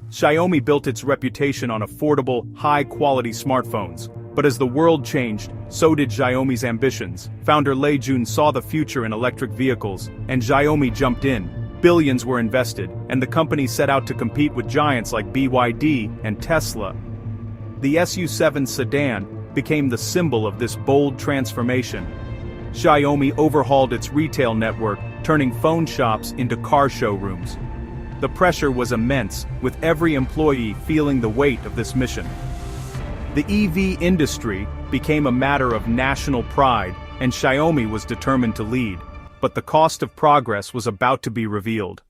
Xiaomi built its reputation on affordable, high-quality smartphones. But as the world changed, so did Xiaomi's ambitions. Founder Lei Jun saw the future in electric vehicles, and Xiaomi jumped in. Billions were invested, and the company set out to compete with giants like BYD and Tesla. The SU7 sedan became the symbol of this bold transformation. Xiaomi overhauled its retail network, turning phone shops into car showrooms. The pressure was immense, with every employee feeling the weight of this mission. The EV industry became a matter of national pride, and Xiaomi was determined to lead. But the cost of progress was about to be revealed.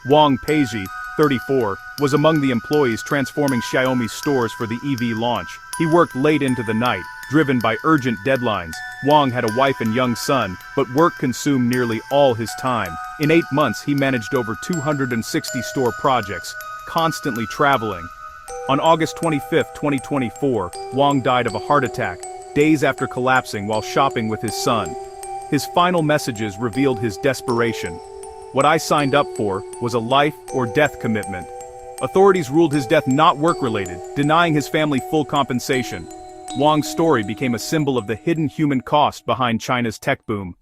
Wang Peizhi, 34, was among the employees transforming Xiaomi's stores for the EV launch. He worked late into the night, driven by urgent deadlines. Wang had a wife and young son, but work consumed nearly all his time. In 8 months he managed over 260 store projects, constantly traveling. On August 25, 2024, Wang died of a heart attack, days after collapsing while shopping with his son. His final messages revealed his desperation. "What I signed up for was a life or death commitment." Authorities ruled his death not work-related, denying his family full compensation. Wang's story became a symbol of the hidden human cost behind China's tech boom.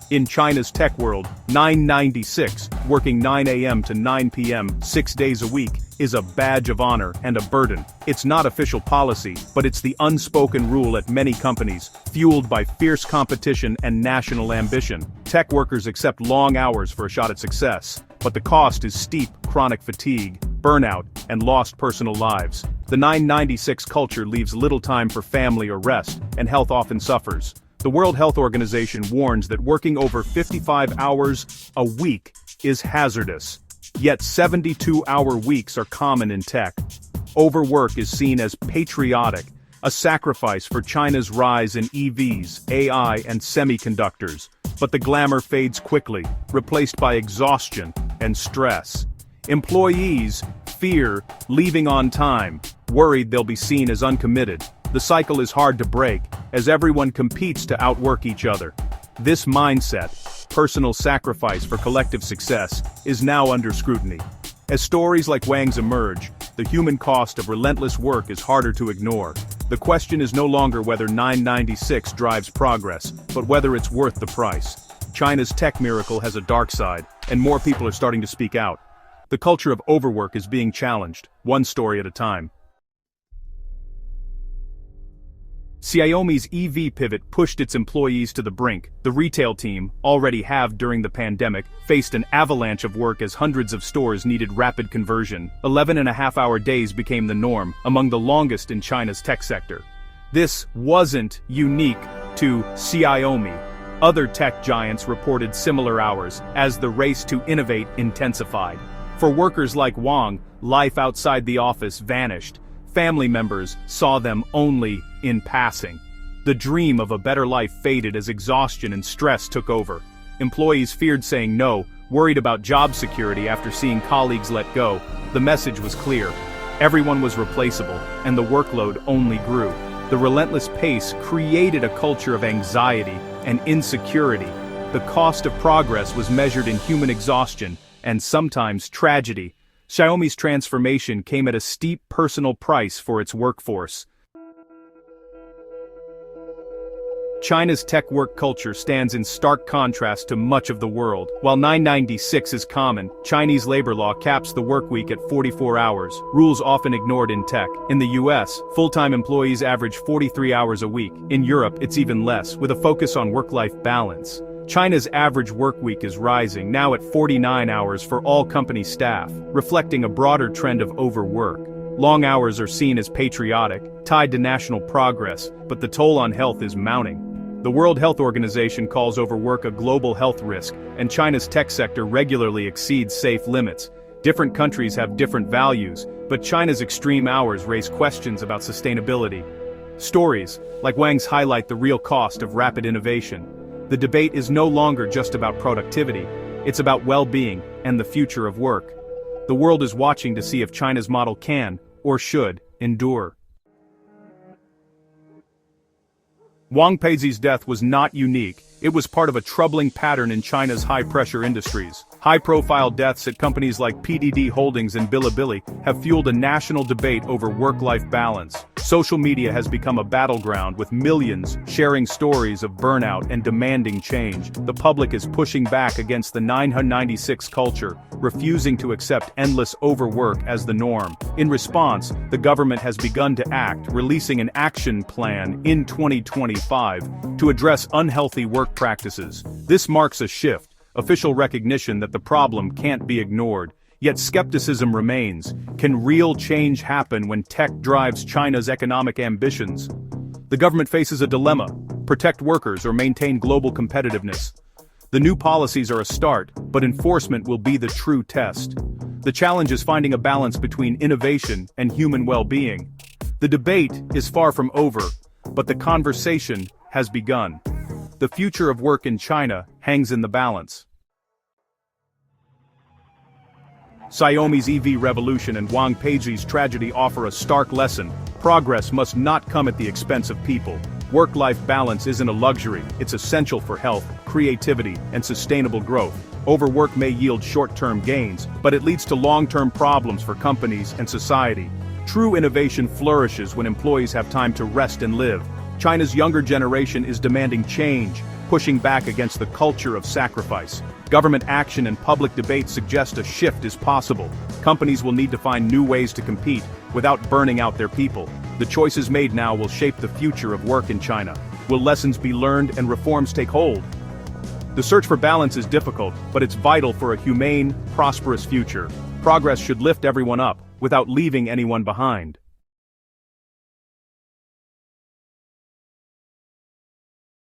In China's tech world, 996, working 9 a.m. to 9 p.m., 6 days a week, is a badge of honor and a burden. It's not official policy, but it's the unspoken rule at many companies, fueled by fierce competition and national ambition. Tech workers accept long hours for a shot at success, but the cost is steep: chronic fatigue, burnout, and lost personal lives. The 996 culture leaves little time for family or rest, and health often suffers. The World Health Organization warns that working over 55 hours a week is hazardous. Yet 72-hour weeks are common in tech. Overwork is seen as patriotic, a sacrifice for China's rise in EVs, AI, and semiconductors. But the glamour fades quickly, replaced by exhaustion and stress. Employees fear leaving on time, worried they'll be seen as uncommitted. The cycle is hard to break, as everyone competes to outwork each other. This mindset, personal sacrifice for collective success, is now under scrutiny. As stories like Wang's emerge, the human cost of relentless work is harder to ignore. The question is no longer whether 996 drives progress, but whether it's worth the price. China's tech miracle has a dark side, and more people are starting to speak out. The culture of overwork is being challenged, one story at a time. Xiaomi's EV pivot pushed its employees to the brink. The retail team, already halved during the pandemic, faced an avalanche of work as hundreds of stores needed rapid conversion. 11.5-hour days became the norm, among the longest in China's tech sector. This wasn't unique to Xiaomi. Other tech giants reported similar hours, as the race to innovate intensified. For workers like Wang, life outside the office vanished. Family members saw them only in passing. The dream of a better life faded as exhaustion and stress took over. Employees feared saying no, worried about job security after seeing colleagues let go. The message was clear. Everyone was replaceable, and the workload only grew. The relentless pace created a culture of anxiety and insecurity. The cost of progress was measured in human exhaustion, and sometimes tragedy. Xiaomi's transformation came at a steep personal price for its workforce. China's tech work culture stands in stark contrast to much of the world. While 996 is common, Chinese labor law caps the workweek at 44 hours, rules often ignored in tech. In the US, full-time employees average 43 hours a week. In Europe, it's even less, with a focus on work-life balance. China's average workweek is rising, now at 49 hours for all company staff, reflecting a broader trend of overwork. Long hours are seen as patriotic, tied to national progress, but the toll on health is mounting. The World Health Organization calls overwork a global health risk, and China's tech sector regularly exceeds safe limits. Different countries have different values, but China's extreme hours raise questions about sustainability. Stories like Wang's highlight the real cost of rapid innovation. The debate is no longer just about productivity, it's about well-being and the future of work. The world is watching to see if China's model can, or should, endure. Wang Peizi's death was not unique. It was part of a troubling pattern in China's high-pressure industries. High-profile deaths at companies like PDD Holdings and Bilibili have fueled a national debate over work-life balance. Social media has become a battleground, with millions sharing stories of burnout and demanding change. The public is pushing back against the 996 culture, refusing to accept endless overwork as the norm. In response, the government has begun to act, releasing an action plan in 2025 to address unhealthy work practices. This marks a shift, official recognition that the problem can't be ignored. Yet skepticism remains. Can real change happen when tech drives China's economic ambitions? The government faces a dilemma: protect workers or maintain global competitiveness. The new policies are a start, but enforcement will be the true test. The challenge is finding a balance between innovation and human well-being. The debate is far from over, but the conversation has begun. The future of work in China hangs in the balance. Xiaomi's EV revolution and Wang Peizi's tragedy offer a stark lesson. Progress must not come at the expense of people. Work-life balance isn't a luxury, it's essential for health, creativity, and sustainable growth. Overwork may yield short-term gains, but it leads to long-term problems for companies and society. True innovation flourishes when employees have time to rest and live. China's younger generation is demanding change, pushing back against the culture of sacrifice. Government action and public debate suggest a shift is possible. Companies will need to find new ways to compete without burning out their people. The choices made now will shape the future of work in China. Will lessons be learned and reforms take hold? The search for balance is difficult, but it's vital for a humane, prosperous future. Progress should lift everyone up, without leaving anyone behind.